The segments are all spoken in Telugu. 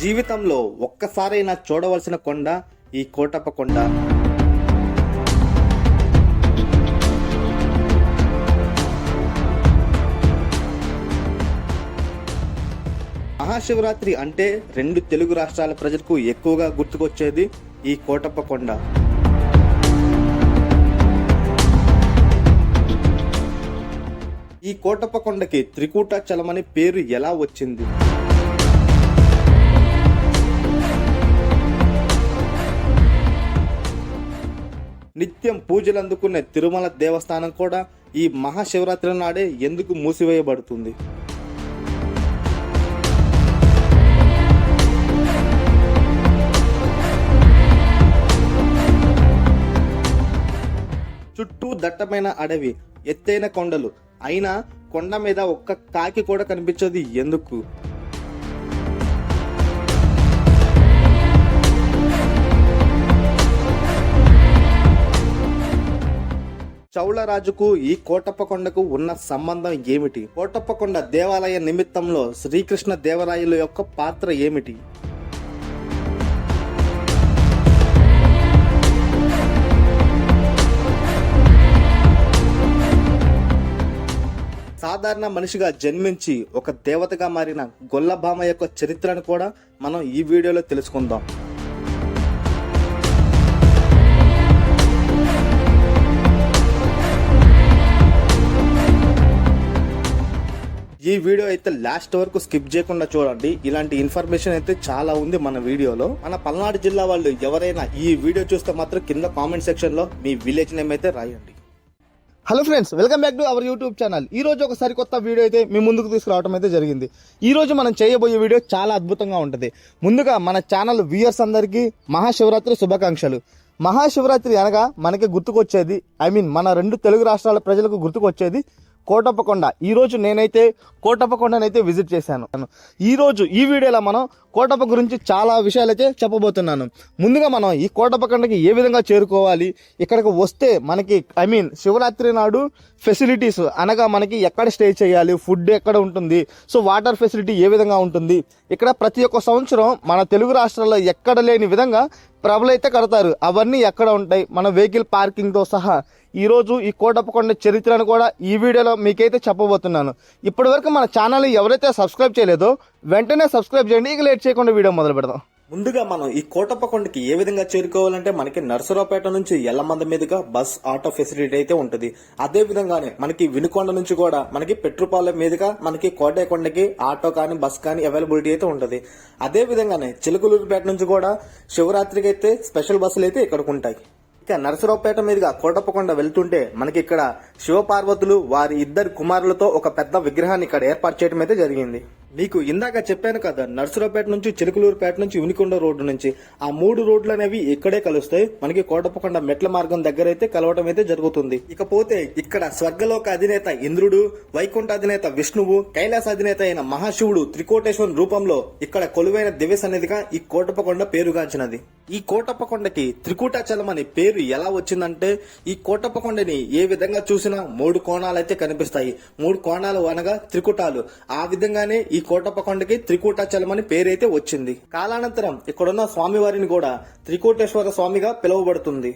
జీవితంలో ఒక్కసారైనా చూడవలసిన కొండ ఈ కోటప్ప కొండ. మహాశివరాత్రి అంటే రెండు తెలుగు రాష్ట్రాల ప్రజలకు ఎక్కువగా గుర్తుకొచ్చేది ఈ కోటప్ప కొండ. ఈ కోటప్ప కొండకి త్రికూటాచలం అనే పేరు ఎలా వచ్చింది? నిత్యం పూజలు అందుకునే తిరుమల దేవస్థానం కూడా ఈ మహాశివరాత్రి నాడే ఎందుకు మూసివేయబడుతుంది? చుట్టూ దట్టమైన అడవి, ఎత్తైన కొండలు, అయినా కొండ మీద ఒక్క కాకి కూడా కనిపించదు ఎందుకు? చౌళరాజుకు ఈ కోటప్ప కొండకు ఉన్న సంబంధం ఏమిటి? కోటప్ప కొండ దేవాలయ నిమిత్తంలో శ్రీకృష్ణ దేవరాయల యొక్క పాత్ర ఏమిటి? సాధారణ మనిషిగా జన్మించి ఒక దేవతగా మారిన గొల్లభామ యొక్క చరిత్రను కూడా మనం ఈ వీడియోలో తెలుసుకుందాం. ఈ వీడియో అయితే లాస్ట్ వరకు స్కిప్ చేయకుండా చూడండి. ఇలాంటి ఇన్ఫర్మేషన్ అయితే చాలా ఉంది మన వీడియోలో. మన పల్నాడు జిల్లా వాళ్ళు ఎవరైనా ఈ వీడియో చూస్తే మాత్రం కింద కామెంట్ సెక్షన్ లో మీ విలేజ్ నేమ్ అయితే రాయండి. Hello friends, welcome back to our YouTube channel. ఈ రోజు ఒక సరికొత్త వీడియో అయితే మీ ముందుకు తీసుకురావడం అయితే జరిగింది. ఈ రోజు మనం చేయబోయే వీడియో చాలా అద్భుతంగా ఉంటుంది. ముందుగా మన ఛానల్ వ్యూయర్స్ అందరికీ మహాశివరాత్రి శుభాకాంక్షలు. మహాశివరాత్రి అనగా మనకి గుర్తుకొచ్చేది, మన రెండు తెలుగు రాష్ట్రాల ప్రజలకు గుర్తుకొచ్చేది కోటప్ప కొండ. ఈ రోజు నేనైతే కోటప్ప కొండనైతే విజిట్ చేశాను. ఈ రోజు ఈ వీడియోలో మనం కోటప్ప గురించి చాలా విషయాలు అయితే చెప్పబోతున్నాను. ముందుగా మనం ఈ కోటప్ప కొండకి ఏ విధంగా చేరుకోవాలి, ఇక్కడికి వస్తే మనకి శివరాత్రి నాడు ఫెసిలిటీస్ అనగా మనకి ఎక్కడ స్టే చేయాలి, ఫుడ్ ఎక్కడ ఉంటుంది, సో వాటర్ ఫెసిలిటీ ఏ విధంగా ఉంటుంది, ఇక్కడ ప్రతి ఒక్క సంవత్సరం మన తెలుగు రాష్ట్రాల్లో ఎక్కడ లేని విధంగా ప్రభలు అయితే కడతారు, అవన్నీ ఎక్కడ ఉంటాయి, మన వెహికల్ పార్కింగ్ తో సహా ఈ రోజు ఈ కోటప్ప కొండ చరిత్రను కూడా ఈ వీడియోలో మీకైతే చెప్పబోతున్నాను. ఇప్పటి వరకు మన ఛానల్ ఎవరైతే సబ్స్క్రైబ్ చేయలేదో వెంటనే సబ్స్క్రైబ్ చేయండి. ఇక లేట్ చేయకుండా వీడియో మొదలు పెడదాం. ముందుగా మనం ఈ కోటప్ప కొండకి ఏ విధంగా చేరుకోవాలంటే మనకి నర్సరావుపేట నుంచి ఎల్లమంద మీదుగా బస్ ఆటో ఫెసిలిటీ అయితే ఉంటుంది. అదే విధంగానే మనకి వినుకొండ నుంచి కూడా మనకి పెట్రోపాలెం మీదుగా మనకి కోటయ్య కొండకి ఆటో కానీ బస్ కానీ అవైలబిలిటీ అయితే ఉంటుంది. అదే విధంగానే చిలుకలూరుపేట నుంచి కూడా శివరాత్రికి అయితే స్పెషల్ బస్సులు అయితే ఇక్కడికి ఉంటాయి. ఇక నరసరావుపేట మీదుగా కోటప్ప కొండ వెళ్తుంటే మనకి ఇక్కడ శివపార్వతులు వారి ఇద్దరు కుమారులతో ఒక పెద్ద విగ్రహాన్ని ఇక్కడ ఏర్పాటు చేయడం అయితే జరిగింది. మీకు ఇందాక చెప్పాను కదా, నర్సరావుపేట నుంచి చిలుకలూరుపేట నుంచి వినుకొండ రోడ్డు నుంచి ఆ మూడు రోడ్లు అనేవి ఇక్కడే కలుస్తాయి. మనకి కోటప్ప కొండ మెట్ల మార్గం దగ్గర అయితే కలవటం అయితే జరుగుతుంది. ఇకపోతే ఇక్కడ స్వర్గలోక అధినేత ఇంద్రుడు, వైకుంఠ అధినేత విష్ణువు, కైలాస అధినేత అయిన మహాశివుడు త్రికోటేశ్వర రూపంలో ఇక్కడ కొలువైన దివ్య సన్నిధిగా ఈ కోటప్ప కొండ పేరుగాంచినది. ఈ కోటప్ప కొండకి త్రికూటాచలం అనే పేరు ఎలా వచ్చిందంటే, ఈ కోటప్ప కొండని ఏ విధంగా చూసినా మూడు కోణాలు అయితే కనిపిస్తాయి. మూడు కోణాలు అనగా త్రికూటాలు. ఆ విధంగానే ఈ కోటప్ప కొండకి త్రికూటాచలం అని పేరైతే వచ్చింది. కాలానంతరం ఇక్కడున్న స్వామివారిని కూడా త్రికూటేశ్వర స్వామిగా పిలువబడుతుంది.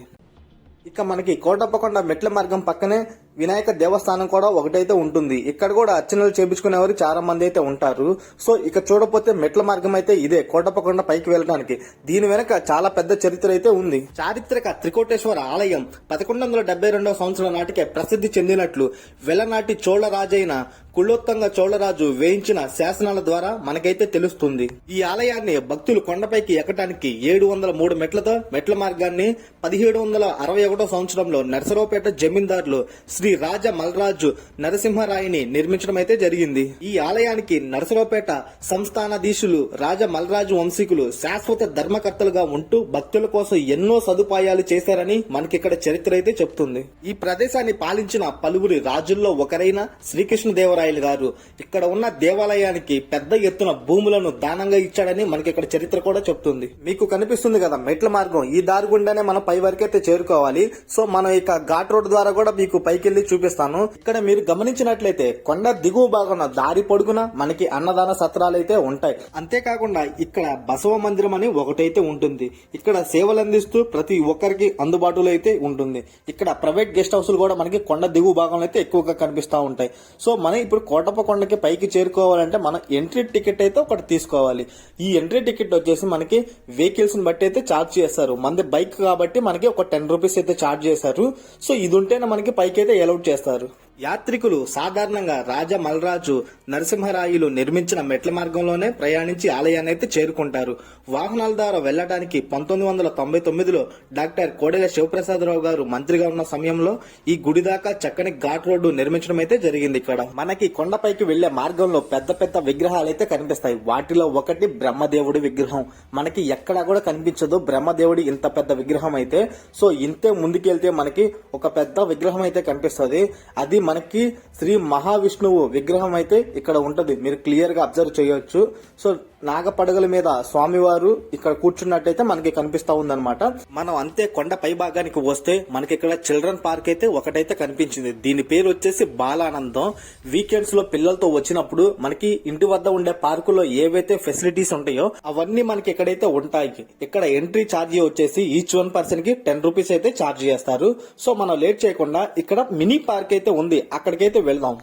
ఇక మనకి కోటప్ప కొండ మెట్ల మార్గం పక్కనే వినాయక దేవస్థానం కూడా ఒకటైతే ఉంటుంది. ఇక్కడ కూడా అర్చనలు చేపించుకునేవారు చాలా మంది అయితే ఉంటారు. సో ఇక చూడపోతే మెట్ల మార్గం అయితే ఇదే కోటప్ప కొండ పైకి వెళ్ళడానికి. దీని వెనక చాలా పెద్ద చరిత్ర అయితే ఉంది. చారిత్రక త్రికోటేశ్వర ఆలయం 1172 సంవత్సరం నాటికే ప్రసిద్ధి చెందినట్లు వెలనాటి చోళరాజైన కులోత్తంగ చోళరాజు వేయించిన శాసనాల ద్వారా మనకైతే తెలుస్తుంది. ఈ ఆలయాన్ని భక్తులు కొండపైకి ఎక్కడానికి 703 మెట్లతో మెట్ల మార్గాన్ని 1761 సంవత్సరంలో నరసరావుపేట జమీందారులు శ్రీ రాజ మల్రాజు నరసింహరాయని నిర్మించడం అయితే జరిగింది. ఈ ఆలయానికి నరసరావుపేట సంస్థానాధీశులు రాజ మల్రాజు వంశీకులు శాశ్వత ధర్మకర్తలుగా ఉంటూ భక్తుల కోసం ఎన్నో సదుపాయాలు చేశారని మనకిక్కడ చరిత్ర అయితే చెప్తుంది. ఈ ప్రదేశాన్ని పాలించిన పలువురి రాజుల్లో ఒకరైన శ్రీకృష్ణదేవరాయలు గారు ఇక్కడ ఉన్న దేవాలయానికి పెద్ద ఎత్తున భూములను దానంగా ఇచ్చాడని మనకి ఇక్కడ చరిత్ర కూడా చెప్తుంది. మీకు కనిపిస్తుంది కదా మెట్ల మార్గం, ఈ దారి గుండానే మనం పై వరకైతే చేరుకోవాలి. సో మనం ఇక ఘాట్ రోడ్ ద్వారా కూడా మీకు పైకి వెళ్ళి చూపిస్తాను. ఇక్కడ మీరు గమనించినట్లయితే కొండ దిగువ భాగంలో దారి పొడుగున మనకి అన్నదాన సత్రాలు అయితే ఉంటాయి. అంతేకాకుండా ఇక్కడ బసవ మందిరం అని ఒకటైతే ఉంటుంది. ఇక్కడ సేవలు అందిస్తూ ప్రతి ఒక్కరికి అందుబాటులో అయితే ఉంటుంది. ఇక్కడ ప్రైవేట్ గెస్ట్ హౌస్లు కూడా మనకి కొండ దిగువ భాగంలో అయితే ఎక్కువగా కనిపిస్తూ ఉంటాయి. సో మనం ఇప్పుడు కోటప్ప కొండకి పైకి చేరుకోవాలంటే మనం ఎంట్రీ టికెట్ అయితే ఒకటి తీసుకోవాలి. ఈ ఎంట్రీ టికెట్ వచ్చేసి మనకి వెహికల్స్ ని బట్టి అయితే ఛార్జ్ చేస్తారు. మనది బైక్ కాబట్టి మనకి ఒక 10 రూపీస్ అయితే ఛార్జ్ చేశారు. సో ఇది ఉంటేనే మనకి పైకి అయితే అలౌట్ చేస్తారు. యాత్రికులు సాధారణంగా రాజా మల్రాజు నరసింహరాయులు నిర్మించిన మెట్ల మార్గంలోనే ప్రయాణించి ఆలయాన్ని అయితే చేరుకుంటారు. వాహనాల ద్వారా వెళ్లడానికి 1999లో డాక్టర్ కోడెల శివప్రసాదరావు గారు మంత్రిగా ఉన్న సమయంలో ఈ గుడి దాకా చక్కని ఘాట్ రోడ్డు నిర్మించడం అయితే జరిగింది. ఇక్కడ మనకి కొండపైకి వెళ్లే మార్గంలో పెద్ద పెద్ద విగ్రహాలు అయితే కనిపిస్తాయి. వాటిలో ఒకటి బ్రహ్మదేవుడి విగ్రహం. మనకి ఎక్కడా కూడా కనిపించదు బ్రహ్మదేవుడి ఇంత పెద్ద విగ్రహం అయితే. సో ఇంతే ముందుకెళ్తే మనకి ఒక పెద్ద విగ్రహం అయితే కనిపిస్తుంది. అది మనకి శ్రీ మహావిష్ణువు విగ్రహం అయితే ఇక్కడ ఉంటది. మీరు క్లియర్ గా అబ్జర్వ్ చేయొచ్చు. సో నాగపడగల మీద స్వామివారు ఇక్కడ కూర్చున్నట్టయితే మనకి కనిపిస్తా ఉందన్నమాట. మనం అంతే కొండ పై భాగానికి వస్తే మనకి ఇక్కడ చిల్డ్రన్ పార్క్ అయితే ఒకటైతే కనిపించింది. దీని పేరు వచ్చేసి బాలానందం. వీకెండ్స్ లో పిల్లలతో వచ్చినప్పుడు మనకి ఇంటి వద్ద ఉండే పార్కులో ఏవైతే ఫెసిలిటీస్ ఉంటాయో అవన్నీ మనకి ఇక్కడైతే ఉంటాయి. ఇక్కడ ఎంట్రీ ఛార్జీ వచ్చేసి ఈచ్ వన్ పర్సన్ కి 10 రూపీస్ అయితే ఛార్జ్ చేస్తారు. సో మనం లేట్ చేయకుండా ఇక్కడ మినీ పార్క్ అయితే ఉంది, అక్కడికైతే వెళ్దాం.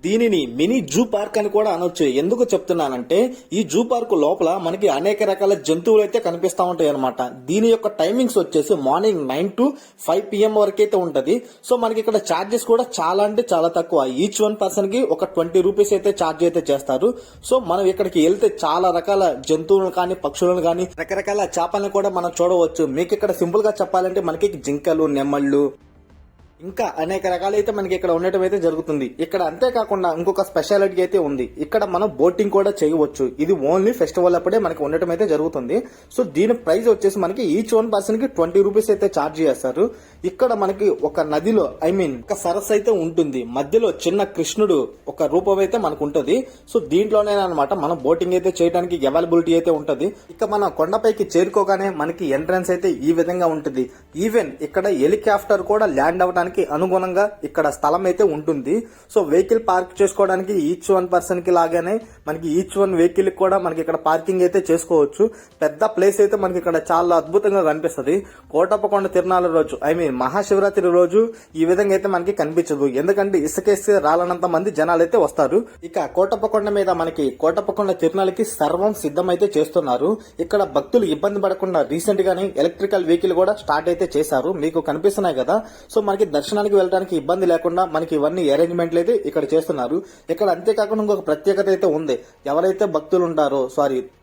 దీనిని మినీ జూ పార్క్ అని కూడా అనొచ్చు. ఎందుకు చెప్తున్నానంటే ఈ జూ పార్క్ లోపల మనకి అనేక రకాల జంతువులు అయితే కనిపిస్తా ఉంటాయి అనమాట. దీని యొక్క టైమింగ్స్ వచ్చేసి మార్నింగ్ 9 to 5 PM వరకు అయితే ఉంటది. సో మనకి ఇక్కడ చార్జెస్ కూడా చాలా అంటే చాలా తక్కువ. ఈచ్ వన్ పర్సన్ కి ఒక 20 రూపీస్ అయితే ఛార్జ్ అయితే చేస్తారు. సో మనం ఇక్కడికి వెళ్తే చాలా రకాల జంతువులను కానీ పక్షులను కానీ రకరకాల చేపలను కూడా మనం చూడవచ్చు. మీకు ఇక్కడ సింపుల్ గా చెప్పాలంటే మనకి జింకలు, నెమళ్ళు ఇంకా అనేక రకాలైతే మనకి ఇక్కడ ఉండటం అయితే జరుగుతుంది. ఇక్కడ అంతేకాకుండా ఇంకొక స్పెషాలిటీ అయితే ఉంది. ఇక్కడ మనం బోటింగ్ కూడా చేయవచ్చు. ఇది ఓన్లీ ఫెస్టివల్ అప్పుడే మనకి ఉండటం అయితే జరుగుతుంది. సో దీని ప్రైస్ వచ్చేసి మనకి ఈచ్ వన్ పర్సన్ కి 20 రూపీస్ అయితే ఛార్జ్ చేస్తారు. ఇక్కడ మనకి ఒక నదిలో ఒక సరస్సు అయితే ఉంటుంది. మధ్యలో చిన్న కృష్ణుడు ఒక రూపం అయితే మనకు ఉంటుంది. సో దీంట్లోనే అనమాట మనం బోటింగ్ అయితే చేయడానికి అవైలబిలిటీ అయితే ఉంటది. ఇక మనం కొండపైకి చేరుకోగానే మనకి ఎంట్రన్స్ అయితే ఈ విధంగా ఉంటుంది. ఈవెన్ ఇక్కడ హెలికాప్టర్ కూడా ల్యాండ్ అవడానికి అనుగుణంగా ఇక్కడ స్థలం అయితే ఉంటుంది. సో వెహికల్ పార్క్ చేసుకోవడానికి ఈచ్ వన్ పర్సన్ కి లాగానే మనకి ఈచ్ వన్ వెహికల్ కూడా మనకి ఇక్కడ పార్కింగ్ అయితే చేసుకోవచ్చు. పెద్ద ప్లేస్ అయితే మనకి ఇక్కడ చాలా అద్భుతంగా కనిపిస్తుంది. కోటప్ప కొండ తిరునాళ్ళ రోజు మహాశివరాత్రి రోజు ఈ విధంగా అయితే మనకి కనిపించదు. ఎందుకంటే ఇసుకేస్తే రాలనంత మంది జనాలు అయితే వస్తారు. ఇక కోటప్ప కొండ మీద మనకి కోటప్ప కొండ తిరునాళ్ళకి సర్వం సిద్ధం అయితే చేస్తున్నారు. ఇక్కడ భక్తులు ఇబ్బంది పడకుండా రీసెంట్ గానే ఎలక్ట్రికల్ వెహికల్ కూడా స్టార్ట్ అయితే చేశారు. మీకు కనిపిస్తున్నాయి కదా. సో మనకి దర్శనానికి వెళ్ళడానికి ఇబ్బంది లేకుండా మనకి ఇవన్నీ అరేంజ్మెంట్లు అయితే ఇక్కడ చేస్తున్నారు. ఇక్కడ అంతేకాకుండా ఇంకొక ప్రత్యేకత అయితే ఉంది. ఎవరైతే భక్తులు ఉంటారో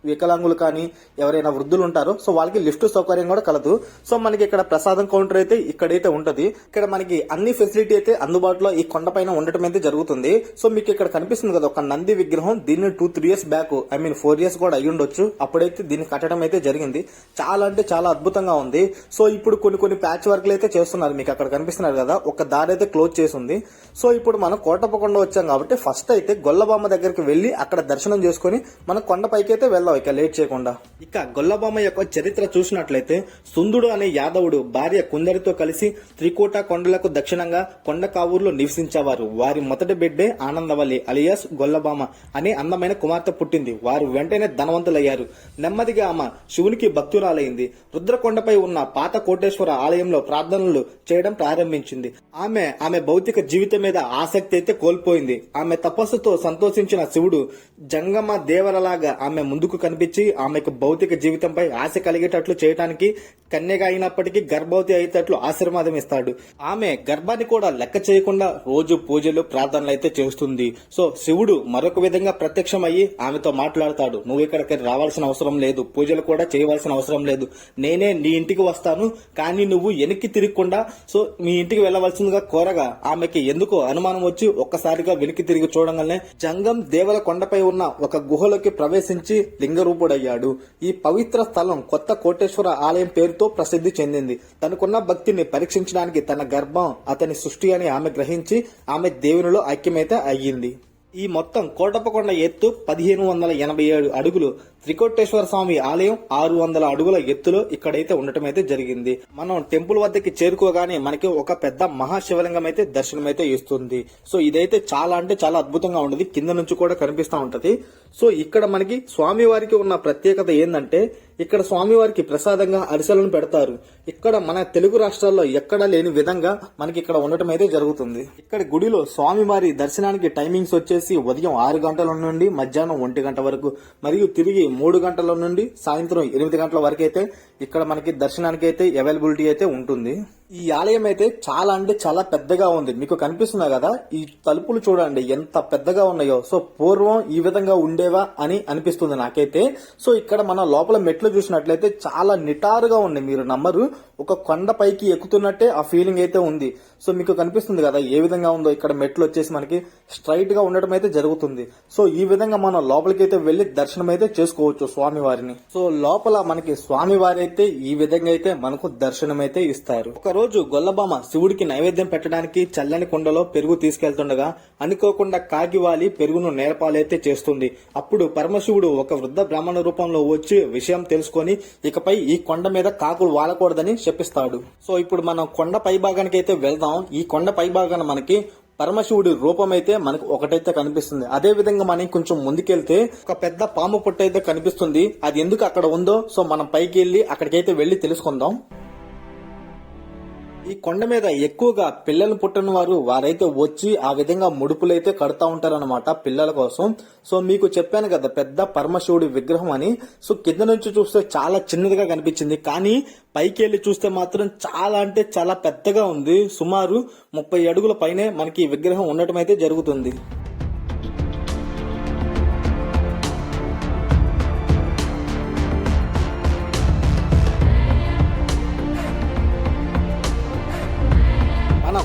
వికలాంగులు కానీ ఎవరైనా వృద్ధులు ఉంటారో సో వాళ్ళకి లిఫ్ట్ సౌకర్యం కూడా కలదు. సో మనకి ఇక్కడ ప్రసాదం కౌంటర్ అయితే ఇక్కడైతే ఉంటది. ఇక్కడ మనకి అన్ని ఫెసిలిటీ అయితే అందుబాటులో ఈ కొండ పైన ఉండటం అయితే జరుగుతుంది. సో మీకు ఇక్కడ కనిపిస్తుంది కదా ఒక నంది విగ్రహం. దీన్ని 2-3 years బ్యాక్ 4 years కూడా అయ్యి ఉండొచ్చు. అప్పుడైతే దీన్ని కట్టడం అయితే జరిగింది. చాలా అంటే చాలా అద్భుతంగా ఉంది. సో ఇప్పుడు కొన్ని ప్యాచ్ వర్క్లు అయితే చేస్తున్నారు. మీకు అక్కడ కనిపిస్తున్నారు కదా ఒక దారి అయితే క్లోజ్ చేసి ఉంది. సో ఇప్పుడు మనం కోటప్ప కొండ వచ్చాం కాబట్టి ఫస్ట్ అయితే గొల్లబామ దగ్గరికి వెళ్లి అక్కడ దర్శనం చేసుకుని మనం కొండపైకి అయితే వెళ్దాం ఇక లేట్ చేయకుండా. ఇక గొల్లబామ యొక్క చరిత్ర చూసినట్లయితే సుందుడు అనే యాదవుడు భార్య కుందరితో కలిసి త్రికోట కొండలకు దక్షిణంగా కొండ కావూరులో నివసించేవారు. వారి మొదటి బిడ్డే ఆనందవల్లి అలియాస్ గొల్లబామ అనే అందమైన కుమార్తె పుట్టింది. వారు వెంటనే ధనవంతులయ్యారు. నెమ్మదిగా ఆమె శివునికి భక్తురాలైంది. రుద్రకొండపై ఉన్న పాత కోటేశ్వర ఆలయంలో ప్రార్థనలు చేయడం ప్రారంభించింది. ఆమె భౌతిక జీవితం మీద ఆసక్తి అయితే కోల్పోయింది. ఆమె తపస్సుతో సంతోషించిన శివుడు జంగమ దేవరలాగా ఆమె ముందుకు కనిపించి ఆమెకు భౌతిక జీవితంపై ఆశ కలిగేటట్లు చేయడానికి కన్యగా అయినప్పటికీ గర్భవతి అయ్యేటట్లు ఆశీర్వాదం ఇస్తాడు. ఆమె గర్భాన్ని కూడా లెక్క చేయకుండా రోజు పూజలు ప్రార్థనలు అయితే చేస్తుంది. సో శివుడు మరొక విధంగా ప్రత్యక్షమయ్యి ఆమెతో మాట్లాడతాడు. నువ్వు ఇక్కడికి రావాల్సిన అవసరం లేదు, పూజలు కూడా చేయవలసిన అవసరం లేదు, నేనే నీ ఇంటికి వస్తాను, కానీ నువ్వు వెనక్కి తిరగకుండా సో మీ ఇంటికి వెళ్లవలసిందిగా కోరగా ఆమెకి ఎందుకో అనుమానం వచ్చి ఒక్కసారిగా వెనక్కి తిరిగి చూడగానే జంగం దేవల కొండపై ఉన్న ఒక గుహలోకి ప్రవేశించి లింగరూపుడయ్యాడు. ఈ పవిత్ర స్థలం కొత్త కోటేశ్వర ఆలయం పేరుతో ప్రసిద్ధి చెందింది. తనకున్న భక్తిని పరీక్షించడానికి తన గర్భం అతని సృష్టి అని ఆమె గ్రహించి ఆమె దేవునిలో ఐక్యమైతే అయ్యింది. ఈ మొత్తం కోటప్పకొండ ఎత్తు 1587 అడుగులు. త్రికోటేశ్వర స్వామి ఆలయం 600 అడుగుల ఎత్తులో ఇక్కడైతే ఉండటం అయితే జరిగింది. మనం టెంపుల్ వద్దకి చేరుకోగానే మనకి ఒక పెద్ద మహాశివలింగం అయితే దర్శనం అయితే ఇస్తుంది. సో ఇదైతే చాలా అంటే చాలా అద్భుతంగా ఉండదు, కింద నుంచి కూడా కనిపిస్తా ఉంటది. సో ఇక్కడ మనకి స్వామివారికి ఉన్న ప్రత్యేకత ఏంటంటే ఇక్కడ స్వామివారికి ప్రసాదంగా అరిసెలను పెడతారు. ఇక్కడ మన తెలుగు రాష్ట్రాల్లో ఎక్కడా లేని విధంగా మనకి ఇక్కడ ఉండటం అయితే జరుగుతుంది. ఇక్కడ గుడిలో స్వామివారి దర్శనానికి టైమింగ్స్ వచ్చేసి ఉదయం 6 గంటల నుండి మధ్యాహ్నం 1 గంట వరకు, మరియు తిరిగి 3 గంటల నుండి సాయంత్రం 8 గంటల వరకు అయితే ఇక్కడ మనకి దర్శనానికి అయితే అవైలబిలిటీ అయితే ఉంటుంది. ఈ ఆలయం అయితే చాలా అంటే చాలా పెద్దగా ఉంది. మీకు కనిపిస్తున్నాయి కదా ఈ తలుపులు చూడండి ఎంత పెద్దగా ఉన్నాయో. సో పూర్వం ఈ విధంగా ఉండేవా అని అనిపిస్తుంది నాకైతే. సో ఇక్కడ మన లోపల మెట్లు చూసినట్లయితే చాలా నిటారుగా ఉన్నాయి, మీరు నమ్మరు, ఒక కొండ పైకి ఎక్కుతున్నట్టే ఆ ఫీలింగ్ అయితే ఉంది. సో మీకు కనిపిస్తుంది కదా ఏ విధంగా ఉందో. ఇక్కడ మెట్లు వచ్చేసి మనకి స్ట్రైట్ గా ఉండటం అయితే జరుగుతుంది. సో ఈ విధంగా మనం లోపలికి అయితే వెళ్లి దర్శనం అయితే చేసుకోవచ్చు స్వామివారిని. సో లోపల మనకి స్వామివారి అయితే ఈ విధంగా అయితే మనకు దర్శనం అయితే ఇస్తారు. ఒక రోజు గొల్లబామ శివుడికి నైవేద్యం పెట్టడానికి చల్లని కుండలో పెరుగు తీసుకెళ్తుండగా అనుకోకుండా కాగివాలి పెరుగును నేరపాలైతే చేస్తుంది. అప్పుడు పరమశివుడు ఒక వృద్ధ బ్రాహ్మణ రూపంలో వచ్చి విషయం తెలుసుకొని ఇకపై ఈ కొండ మీద కాకులు వాలకూడదని చెప్పిస్తాడు. సో ఇప్పుడు మనం కొండ పై భాగానికి అయితే వెళ్దాం. ఈ కొండ పై భాగాన మనకి పరమశివుడి రూపం అయితే మనకు ఒకటైతే కనిపిస్తుంది. అదే విధంగా మనం కొంచెం ముందుకెళ్తే ఒక పెద్ద పాము పుట్ట అయితే కనిపిస్తుంది. అది ఎందుకు అక్కడ ఉందో సో మనం పైకి వెళ్లి అక్కడికైతే వెళ్లి తెలుసుకుందాం. ఈ కొండ మీద ఎక్కువగా పిల్లలు పుట్టిన వారైతే వచ్చి ఆ విధంగా ముడుపులైతే కడతా ఉంటారన్నమాట పిల్లల కోసం. సో మీకు చెప్పాను కదా పెద్ద పరమశివుడి విగ్రహం అని. సో కింద నుంచి చూస్తే చాలా చిన్నదిగా కనిపించింది, కానీ పైకి వెళ్లి చూస్తే మాత్రం చాలా అంటే చాలా పెద్దగా ఉంది. సుమారు 30 అడుగుల పైనే మనకి ఈ విగ్రహం ఉండటం అయితే జరుగుతుంది.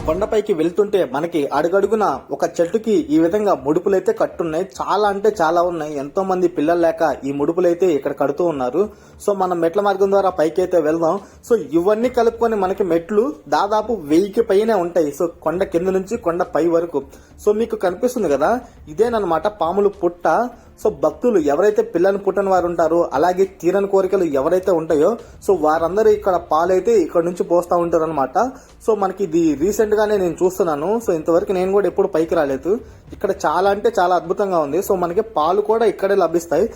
కొండపైకి వెళ్తుంటే మనకి అడుగడుగున ఒక చెట్టుకి ఈ విధంగా ముడుపులైతే కట్టున్నాయి. చాలా అంటే చాలా ఉన్నాయి. ఎంతో మంది పిల్లలు లేక ఈ ముడుపులైతే ఇక్కడ కడుతూ ఉన్నారు. సో మనం మెట్ల మార్గం ద్వారా పైకి అయితే వెళ్దాం. సో ఇవన్నీ కలుపుకొని మనకి మెట్లు దాదాపు 1000కి పైనే ఉంటాయి. సో కొండ కింద నుంచి కొండ పై వరకు. సో మీకు కనిపిస్తుంది కదా ఇదేనమాట పాములు పుట్ట. సో భక్తులు ఎవరైతే పిల్లలు పుట్టిన వారు ఉంటారో అలాగే తీరని కోరికలు ఎవరైతే ఉంటాయో సో వారందరూ ఇక్కడ పాలైతే ఇక్కడ నుంచి పోస్తా ఉంటారు అనమాట. సో మనకి ఇది రీసెంట్ గానే నేను చూస్తున్నాను. సో ఇంతవరకు నేను కూడా ఎప్పుడు పైకి రాలేదు. ఇక్కడ చాలా అంటే చాలా అద్భుతంగా ఉంది. సో మనకి పాలు కూడా ఇక్కడే లభిస్తాయి.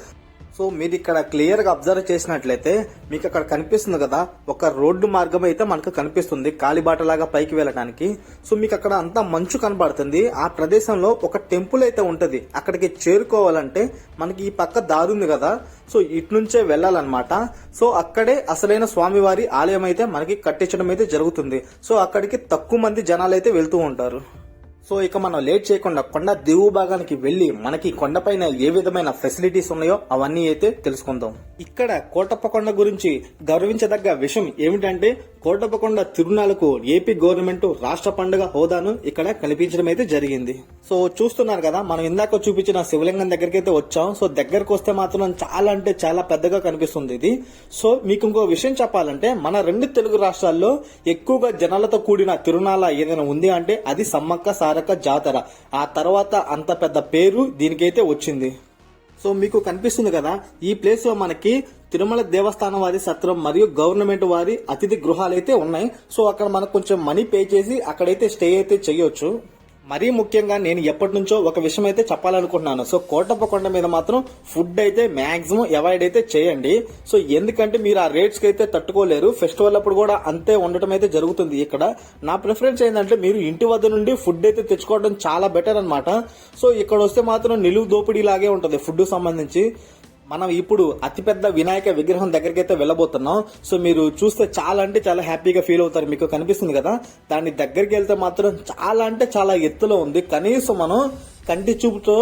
సో మీరు ఇక్కడ క్లియర్ గా అబ్జర్వ్ చేసినట్లయితే మీకు అక్కడ కనిపిస్తుంది కదా ఒక రోడ్డు మార్గం అయితే మనకు కనిపిస్తుంది కాలిబాటలాగా పైకి వెళ్ళడానికి. సో మీకు అక్కడ అంతా మంచు కనబడుతుంది. ఆ ప్రదేశంలో ఒక టెంపుల్ అయితే ఉంటది. అక్కడికి చేరుకోవాలంటే మనకి ఈ పక్క దారి ఉంది కదా, సో ఇటు నుంచే వెళ్ళాలన్నమాట. సో అక్కడే అసలైన స్వామివారి ఆలయం అయితే మనకి కట్టించడం అయితే జరుగుతుంది. సో అక్కడికి తక్కువ మంది జనాలు అయితే వెళ్తూ ఉంటారు. సో ఇక మనం లేట్ చేయకుండా కొండ దిగువ భాగానికి వెళ్లి మనకి కొండపైన ఏ విధమైన ఫెసిలిటీస్ ఉన్నాయో అవన్నీ అయితే తెలుసుకుందాం. ఇక్కడ కోటప్పకొండ గురించి గౌరవించదగ్గ విషయం ఏమిటంటే కోటప్పకొండ తిరునాళ్లకు ఏపీ గవర్నమెంట్ రాష్ట్ర పండుగ హోదాను ఇక్కడ కల్పించడం అయితే జరిగింది. సో చూస్తున్నారు కదా మనం ఇందాక చూపించిన శివలింగం దగ్గరికి అయితే వచ్చాం. సో దగ్గరకు వస్తే మాత్రం చాలా అంటే చాలా పెద్దగా కనిపిస్తుంది ఇది. సో మీకు ఇంకో విషయం చెప్పాలంటే మన 2 తెలుగు రాష్ట్రాల్లో ఎక్కువగా జనాలతో కూడిన తిరునాళ ఏదైనా ఉంది అంటే అది సమ్మక్క సారక్క జాతర. ఆ తర్వాత అంత పెద్ద పేరు దీనికైతే వచ్చింది. సో మీకు కనిపిస్తుంది కదా ఈ ప్లేస్ లో మనకి తిరుమల దేవస్థానం వారి సత్రం మరియు గవర్నమెంట్ వారి అతిథి గృహాలు అయితే ఉన్నాయి. సో అక్కడ మనకు కొంచెం మనీ పే చేసి అక్కడైతే స్టే అయితే చేయొచ్చు. మరీ ముఖ్యంగా నేను ఎప్పటి నుంచో ఒక విషయం అయితే చెప్పాలనుకుంటున్నాను. సో కోటప్పకొండ మీద మాత్రం ఫుడ్ అయితే మాక్సిమం అవాయిడ్ అయితే చేయండి. సో ఎందుకంటే మీరు ఆ రేట్స్ కి అయితే తట్టుకోలేరు. ఫెస్టివల్ అప్పుడు కూడా అంతే ఉండటం అయితే జరుగుతుంది. ఇక్కడ నా ప్రిఫరెన్స్ ఏంటంటే మీరు ఇంటి వద్ద నుండి ఫుడ్ అయితే తెచ్చుకోవడం చాలా బెటర్ అన్నమాట. సో ఇక్కడ వస్తే మాత్రం నిలువు దోపిడీ లాగే ఉంటది ఫుడ్ సంబంధించి. మనం ఇప్పుడు అతిపెద్ద వినాయక విగ్రహం దగ్గరికి అయితే వెళ్ళబోతున్నాం. సో మీరు చూస్తే చాలా అంటే చాలా హ్యాపీగా ఫీల్ అవుతారు. మీకు కనిపిస్తుంది కదా దాని దగ్గరికి వెళ్తే మాత్రం చాలా అంటే చాలా ఎత్తులో ఉంది. కనీసం మనం కంటి చూపుతో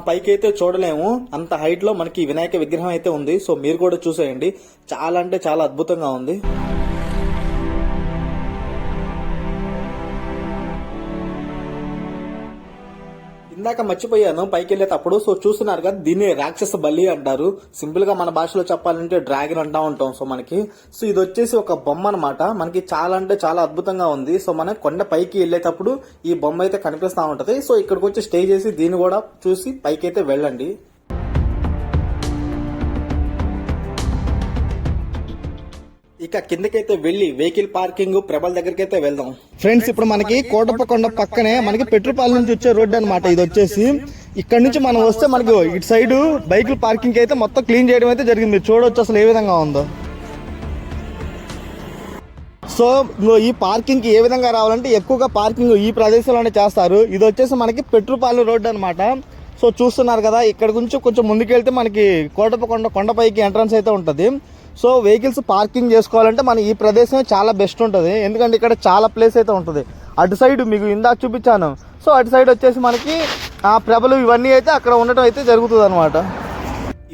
పైకి అయితే చూడలేము, అంత హైట్ లో మనకి వినాయక విగ్రహం అయితే ఉంది. సో మీరు కూడా చూసేయండి, చాలా అంటే చాలా అద్భుతంగా ఉంది. ఇందాక మర్చిపోయాను పైకి వెళ్ళేటప్పుడు. సో చూస్తున్నారు కదా, దీన్ని రాక్షస బలి అంటారు. సింపుల్ గా మన భాషలో చెప్పాలంటే డ్రాగన్ అంటా ఉంటాం. సో మనకి సో ఇది వచ్చేసి ఒక బొమ్మ అనమాట. మనకి చాలా అంటే చాలా అద్భుతంగా ఉంది. సో మనం కొండ పైకి వెళ్ళేటప్పుడు ఈ బొమ్మ అయితే కనిపిస్తా ఉంటది. సో ఇక్కడికి వచ్చి స్టే చేసి దీన్ని కూడా చూసి పైకి అయితే వెళ్ళండి. ఇక కిందకైతే వెళ్లి వెహికల్ పార్కింగ్ ప్రభల దగ్గరికి అయితే వెళ్దాం. ఫ్రెండ్స్, ఇప్పుడు మనకి కోటప్పకొండ పక్కనే మనకి పెట్రోపాల్ నుంచి వచ్చే రోడ్డు అనమాట. ఇది వచ్చేసి ఇక్కడ నుంచి మనం వస్తే మనకి ఇటు సైడ్ బైకుల పార్కింగ్ అయితే మొత్తం క్లీన్ చేయడం అయితే జరిగింది. మీరు చూడవచ్చు అసలు ఏ విధంగా ఉందో. సో ఈ పార్కింగ్ కి ఏ విధంగా రావాలంటే ఎక్కువగా పార్కింగ్ ఈ ప్రదేశంలోనే చేస్తారు. ఇది వచ్చేసి మనకి పెట్రోపాల్ రోడ్డు అనమాట. సో చూస్తున్నారు కదా, ఇక్కడ నుంచి కొంచెం ముందుకెళ్తే మనకి కోటప్పకొండ కొండపైకి ఎంట్రన్స్ అయితే ఉంటుంది. సో వెహికల్స్ పార్కింగ్ చేసుకోవాలంటే మన ఈ ప్రదేశం చాలా బెస్ట్ ఉంటుంది. ఎందుకంటే ఇక్కడ చాలా ప్లేస్ అయితే ఉంటుంది. అటు సైడ్ మీకు ఇందాక చూపించాను. సో అటు సైడ్ వచ్చేసి మనకి ఆ ప్రభలు ఇవన్నీ అయితే అక్కడ ఉండటం అయితే జరుగుతుంది అనమాట.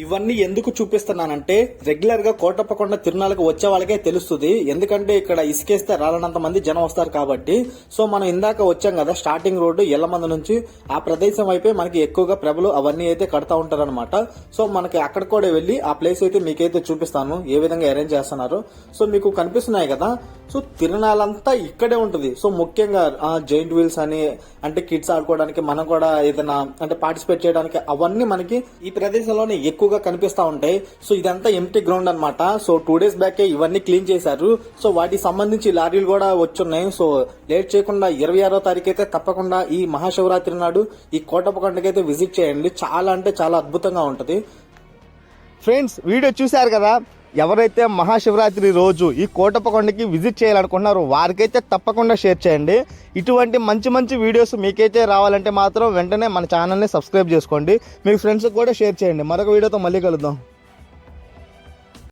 ఇవన్నీ ఎందుకు చూపిస్తున్నానంటే రెగ్యులర్ గా కోటప్పకొండ తిరునాళ్ళకి వచ్చే వాళ్ళకే తెలుస్తుంది. ఎందుకంటే ఇక్కడ ఇసుకేస్తే రాలనంత మంది జనం వస్తారు కాబట్టి. సో మనం ఇందాక వచ్చాం కదా స్టార్టింగ్ రోడ్డు ఎల్లమంద నుంచి, ఆ ప్రదేశం వైపే మనకి ఎక్కువగా ప్రభలు అవన్నీ అయితే కడతా ఉంటారు అనమాట. సో మనకి అక్కడ కూడా వెళ్ళి ఆ ప్లేస్ అయితే మీకైతే చూపిస్తాను ఏ విధంగా అరేంజ్ చేస్తున్నారు. సో మీకు కనిపిస్తున్నాయి కదా. సో తిరునాళ్ళంతా ఇక్కడే ఉంటుంది. సో ముఖ్యంగా జైంట్ వీల్స్ అని అంటే కిడ్స్ ఆడుకోవడానికి, మనం కూడా ఏదైనా అంటే పార్టిసిపేట్ చేయడానికి అవన్నీ మనకి ఈ ప్రదేశంలోనే ఎక్కువగా కనిపిస్తా ఉంటాయి. సో ఇదంతా ఎంప్టీ గ్రౌండ్ అనమాట. సో 2 days బ్యాక్ ఇవన్నీ క్లీన్ చేశారు. సో వాటికి సంబంధించి లారీలు కూడా వచ్చున్నాయి. సో లేట్ చేయకుండా 26వ తారీఖు అయితే తప్పకుండా ఈ మహాశివరాత్రి నాడు ఈ కోటప్పకొండకి అయితే విజిట్ చేయండి. చాలా అంటే చాలా అద్భుతంగా ఉంటది. ఫ్రెండ్స్, వీడియో చూశారు కదా. ఎవరైతే మహాశివరాత్రి రోజు ఈ కోటప్పకొండకి విజిట్ చేయాలనుకుంటున్నారో వారికైతే తప్పకుండా షేర్ చేయండి. ఇటువంటి మంచి మంచి వీడియోస్ మీకైతే రావాలంటే మాత్రం వెంటనే మన ఛానల్ని సబ్స్క్రైబ్ చేసుకోండి. మీ ఫ్రెండ్స్కి కూడా షేర్ చేయండి. మరొక వీడియోతో మళ్ళీ కలుద్దాం.